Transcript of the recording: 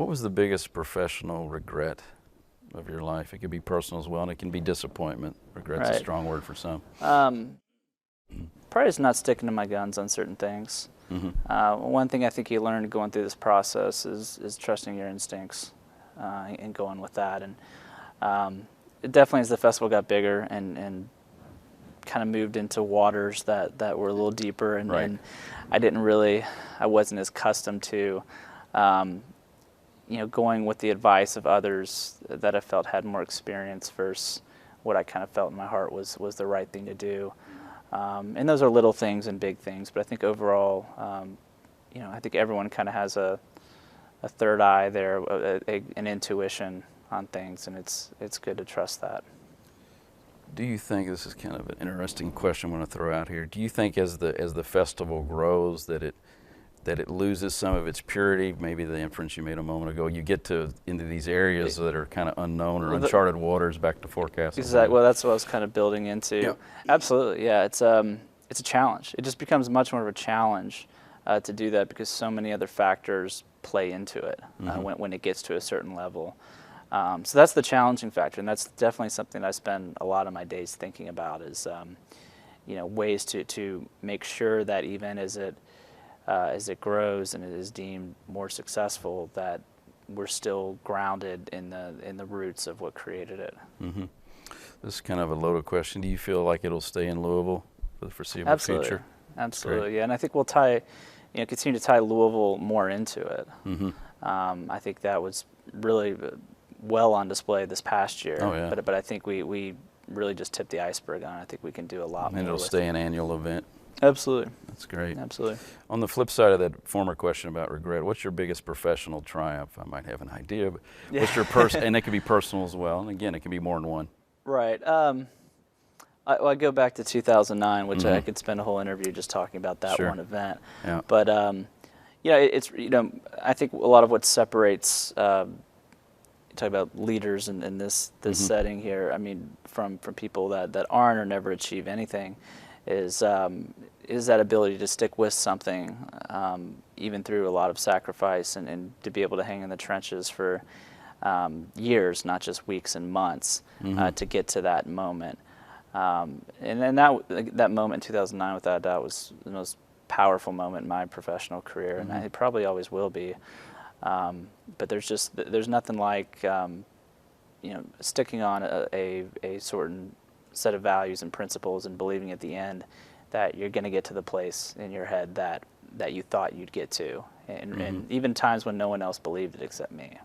What was the biggest professional regret of your life? It could be personal as well, and it can be disappointment. Regret's a strong word for some. Probably just not sticking to my guns on certain things. One thing I think you learn going through this process is trusting your instincts and going with that. And it definitely, as the festival got bigger and kind of moved into waters that were a little deeper, and I wasn't as accustomed to going with the advice of others that I felt had more experience versus what I kind of felt in my heart was the right thing to do. And those are little things and big things, but I think overall, I think everyone kind of has a third eye there, an intuition on things, and it's good to trust that. Do you think, this is kind of an interesting question I'm going to throw out here, do you think as the festival grows that it loses some of its purity? Maybe the inference you made a moment ago, you get into these areas that are kind of unknown or uncharted waters, back to Forecastle. Exactly. Well, that's what I was kind of building into. Yep. Absolutely, yeah. It's a challenge. It just becomes much more of a challenge to do that because so many other factors play into it when it gets to a certain level. So that's the challenging factor, and that's definitely something I spend a lot of my days thinking about is ways to make sure that even as it grows and it is deemed more successful, that we're still grounded in the roots of what created it. This is kind of a loaded question. Do you feel like it'll stay in Louisville for the foreseeable future? Absolutely, yeah. And I think we'll continue to tie Louisville more into it. I think that was really well on display this past year. Oh, yeah. But I think we really just tipped the iceberg on it. I think we can do a lot more. And it'll stay an annual event. Absolutely. That's great. Absolutely. On the flip side of that former question about regret, what's your biggest professional triumph? I might have an idea, but what's your and it can be personal as well. And again, it can be more than one. Right. I go back to 2009, which I could spend a whole interview just talking about that one event. Yeah. But it's I think a lot of what separates talk about leaders in this setting here. I mean, from people that aren't or never achieve anything, is that ability to stick with something, even through a lot of sacrifice, and to be able to hang in the trenches for years, not just weeks and months, to get to that moment. And then that moment in 2009, without a doubt, was the most powerful moment in my professional career, and it probably always will be. But there's nothing like sticking on a certain set of values and principles and believing at the end that you're going to get to the place in your head that you thought you'd get to, and even times when no one else believed it except me.